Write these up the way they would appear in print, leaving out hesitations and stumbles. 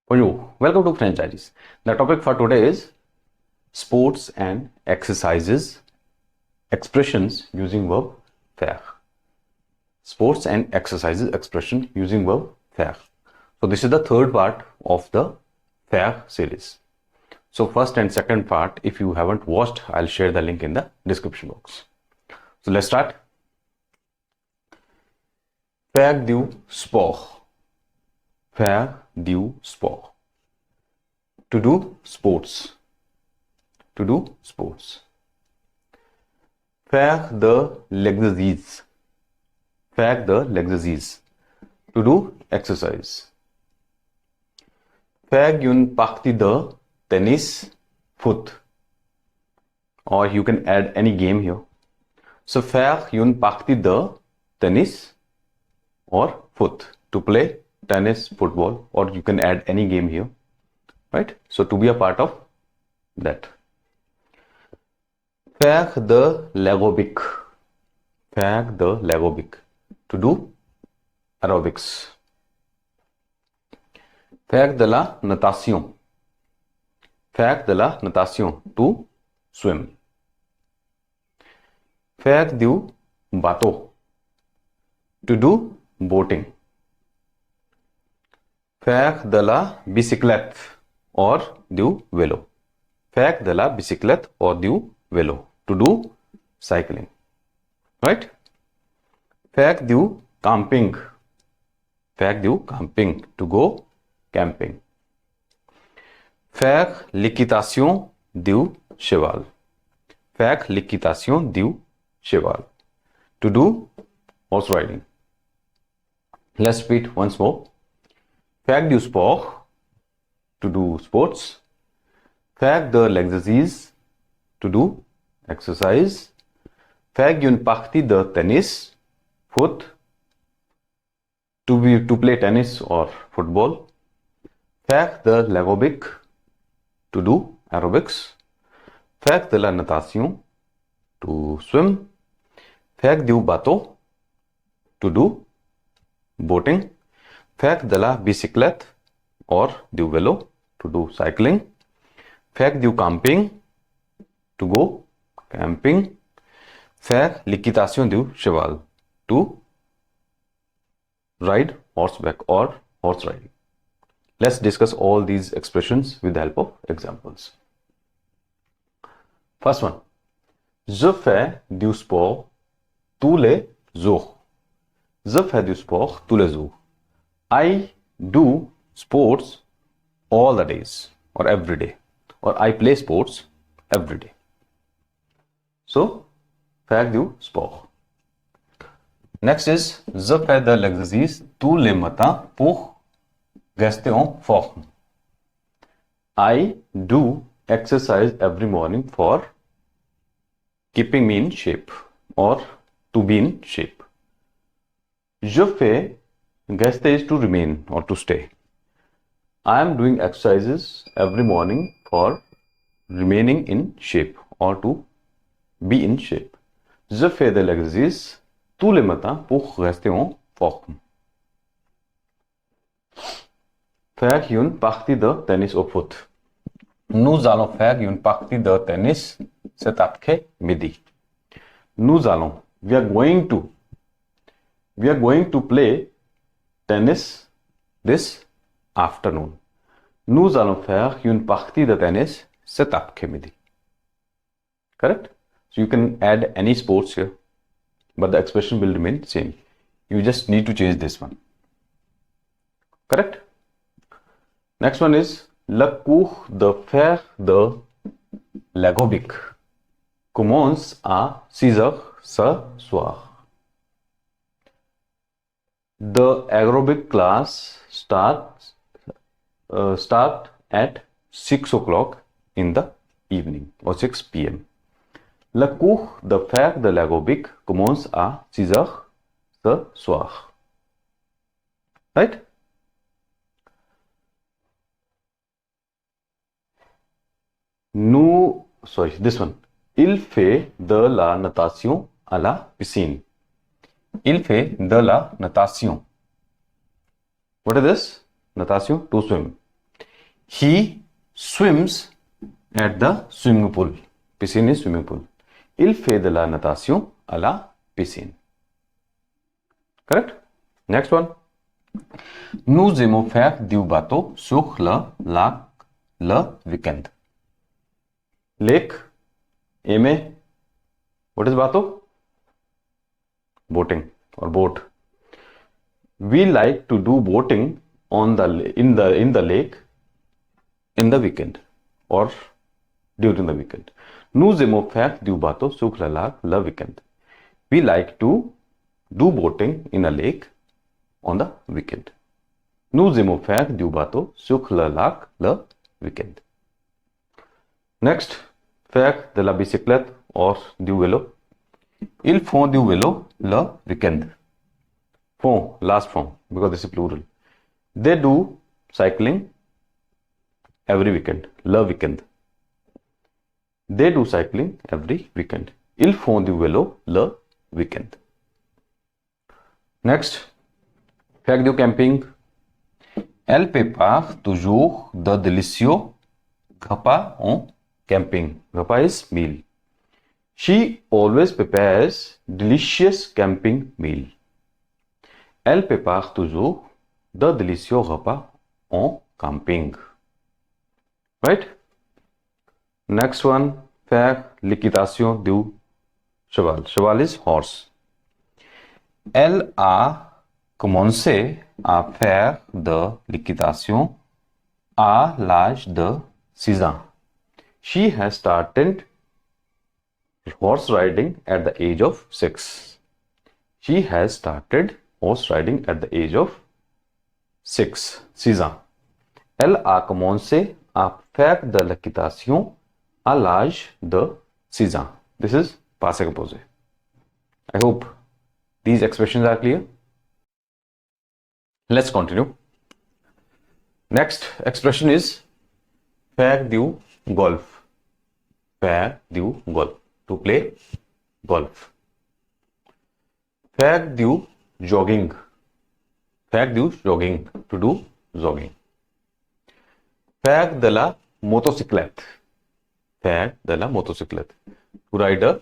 Bonjour, welcome to French Diaries. The topic for today is sports and exercises, expressions using verb faire. Sports and exercises, expression using verb faire. So this is the third part of the faire series. So first and second part, if you haven't watched, I'll share the link in the description box. So let's start. Faire du sport. Faire du sport. To do sports. To do sports. Faire de l'exercice. Faire de l'exercice. To do exercise. Faire une partie de tennis, foot. Or you can add any game here. So faire une partie de tennis or foot. To play tennis, football, or you can add any game here. Right? So to be a part of that. Faire de l'aérobic. Faire de l'aérobic. To do aerobics. Faire de la natation. Faire de la natation. To swim. Faire du bateau. To do boating. Faire de la bicyclette or du vélo. Faire de la bicyclette or du vélo. To do cycling. Right? Faire du camping. Faire du camping. To go camping. Faire l'équitation du cheval. Faire l'équitation du cheval. To do horse riding. Let's repeat once more. Faire du sport. To do sports. Faire de l'exercice. To do exercise. Faire une partie de tennis, foot. To play tennis or football. Faire de l'aérobic. To do aerobics. Faire de la natation. To swim. Faire du bateau. To do boating. Faire de la bicyclette or du vélo. To do cycling. Faire du camping. To go camping. Faire l'équitation du cheval. To ride horseback or horse riding. Let's discuss all these expressions with the help of examples. First one. Je fais du sport tous les jours. Je fais du sport tous les jours. I do sports all the days or every day. Or I play sports every day. So, faire du sport. Next is, je fais de l'exercice tous les matins pour rester en forme. I do exercise every morning for keeping me in shape or to be in shape. Je fais, rester is to remain or to stay. I am doing exercises every morning for remaining in shape or to be in shape. Je fais de l'exercice tous les matins pour rester en forme. Faire une partie de tennis au foot. Nous allons faire une partie de tennis cet après-midi. Nous allons, we are going to play tennis this afternoon. Nous allons faire une partie de tennis cet après-midi. Correct? So you can add any sports here, but the expression will remain same. You just need to change this one. Correct? Next one is le cours de faire de l'aérobic commence à 6 heures ce soir. The aerobic class start at 6 o'clock in the evening or 6 p.m. Le cours de faire de l'aérobic commence à 6 heures ce soir. Right? This one. Il fait de la natation à la piscine. Il fait de la natation. What is this? Natation, to swim. He swims at the swimming pool. Piscine is swimming pool. Il fait de la natation à la piscine. Correct? Next one. Nous aimons faire du bateau sur le lac le weekend. Lake, aimer. What is bateau? Boating or boat. We like to do boating on in the lake in the weekend or during the weekend. Nous aimons faire du bateau sur le lac le weekend. We like to do boating in a lake on the weekend. Nous aimons faire du bateau sur le lac le weekend. Next, faire de la bicyclette or du vélo. Ils font du vélo le weekend. Font, last form, because this is plural. They do cycling every weekend, le weekend. They do cycling every weekend. Ils font du vélo le weekend. Next, faire du camping. Elle prépare toujours de délicieux repas en camping. Repas is meal. She always prepares delicious camping meal. Elle prépare toujours de délicieux repas en camping. Right? Next one, faire l'équitation du cheval. Cheval is horse. Elle a commencé à faire de l'équitation à l'âge de 6 ans. She has started horse riding at the age of 6. She has started horse riding at the age of 6 ans. Elle a commencé à faire de l'équitation à l'âge de 6 ans. This is passé composé. I hope these expressions are clear. Let's continue. Next expression is faire du golf. Faire du golf. To play golf. Faire du jogging. Faire du jogging. To do jogging. Faire de la motocyclette. Faire de la motocyclette. To ride a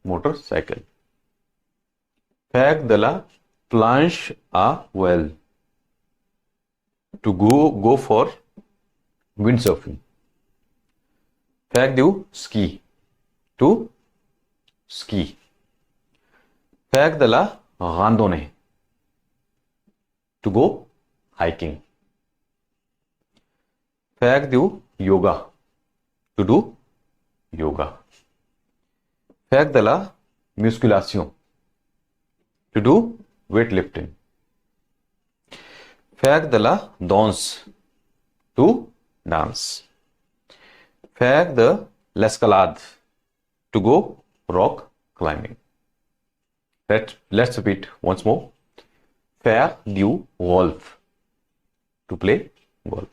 motorcycle. Faire de la planche à voile. To go for windsurfing. Faire du ski. To ski. Faire de la randonnée. To go hiking. Faire du yoga. To do yoga. Faire de la musculation. To do weightlifting. Faire de la danse. To dance. Faire de l'escalade. To go rock climbing. Let's repeat once more. Faire du golf. To play golf.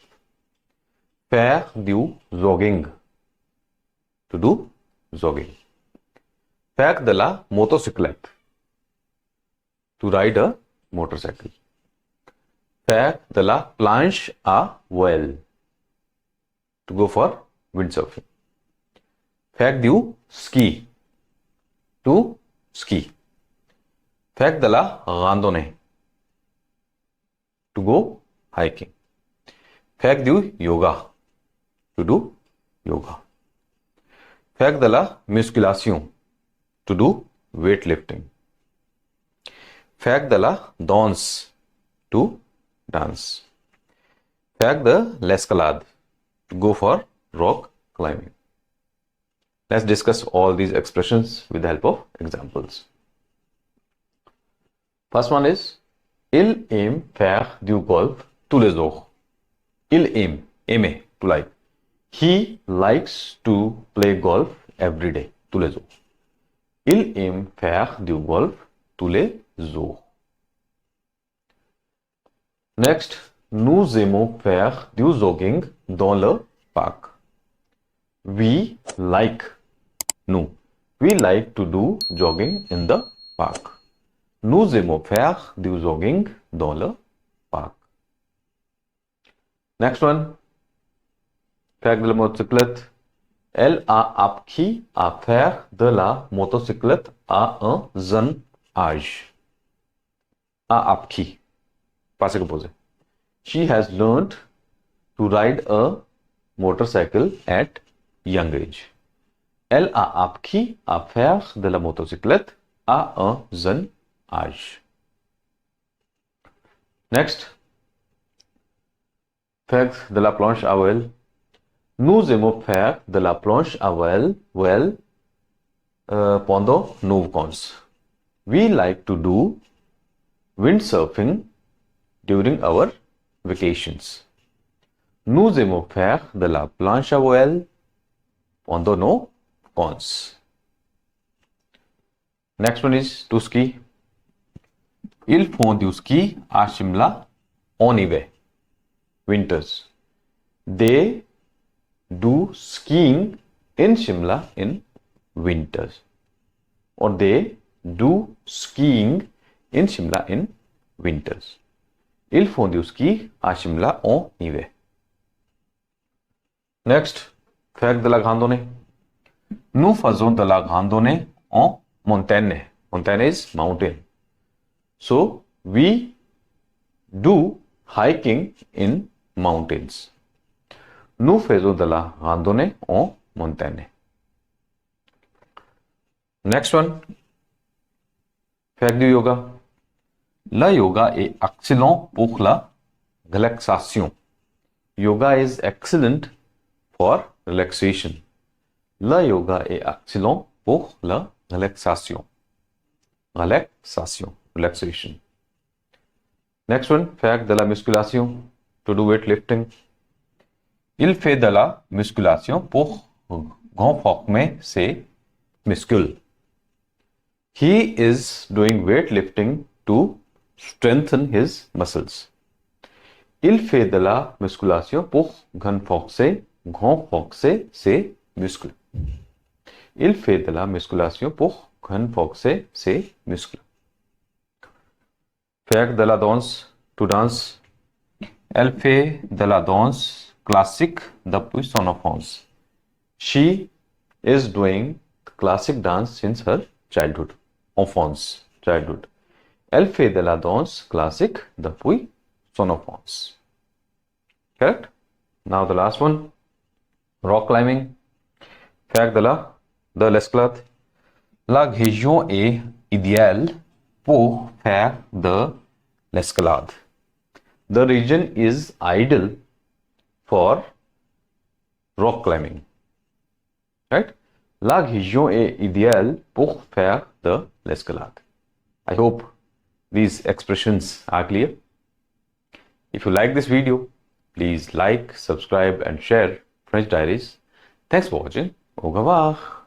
Faire du jogging. To do jogging. Faire de la motocyclette. To ride a motorcycle. Faire de la planche à voile. To go for windsurfing. Faire du ski. To ski. Faire de la randonnée. To go hiking. Faire du yoga. To do yoga. Faire de la musculation. To do weightlifting. Faire de la danse. To dance. Faire de l'escalade. To go for rock climbing. Let's discuss all these expressions with the help of examples. First one is, il aime faire du golf tous les jours. Il aime, aimer, to like. He likes to play golf every day, tous les jours. Il aime faire du golf tous les jours. Next, nous aimons faire du jogging dans le parc. We like, nous. We like to do jogging in the park. Nous aimons faire du jogging dans le parc. Next one. faire de la motocyclette. Elle a appris à faire de la motocyclette à un jeune âge. A appris. Passé composé. She has learned to ride a motorcycle at young age. Elle a appris à faire de la motocyclette à un jeune âge. Next. Faire de la planche à voile. Nous aimons faire de la planche à voile pendant nos vacances. We like to do windsurfing during our vacations. Nous aimons faire de la planche à voile pendant nos vacances. Next one is to ski. Ils font du ski à Shimla en hiver. Winters. They do skiing in Shimla in winters. Or they do skiing in Shimla in winters. Ils font du ski à Shimla en hiver. Next, faire de la randonnée. Nous faisons de la randonnée en montagne. Montagne is mountain. So, we do hiking in mountains. Nous faisons de la randonnée en montagne. Next one, faire du yoga. Le yoga est excellent pour la relaxation. Yoga is excellent for relaxation. Le yoga est excellent pour la relaxation. Relaxation. Next one, faire de la musculation. To do weightlifting. Il fait de la musculation pour renforcer ses muscles. He is doing weightlifting to strengthen his muscles. Il fait de la musculation pour renforcer ses muscles. Il fait de la musculation pour renforcer ses muscles. Faire de la danse, to dance. Elle fait de la danse classique depuis son enfance. She is doing classic dance since her childhood. Childhood. Elle fait de la danse classique depuis son enfance. Correct? Now the last one. Rock climbing. Faire de l'escalade. La région est idéale pour faire de l'escalade. The region is ideal for rock climbing. Right? La région est idéale pour faire de l'escalade. I hope these expressions are clear. If you like this video, please like, subscribe and share French Diaries. Thanks for watching. Au revoir.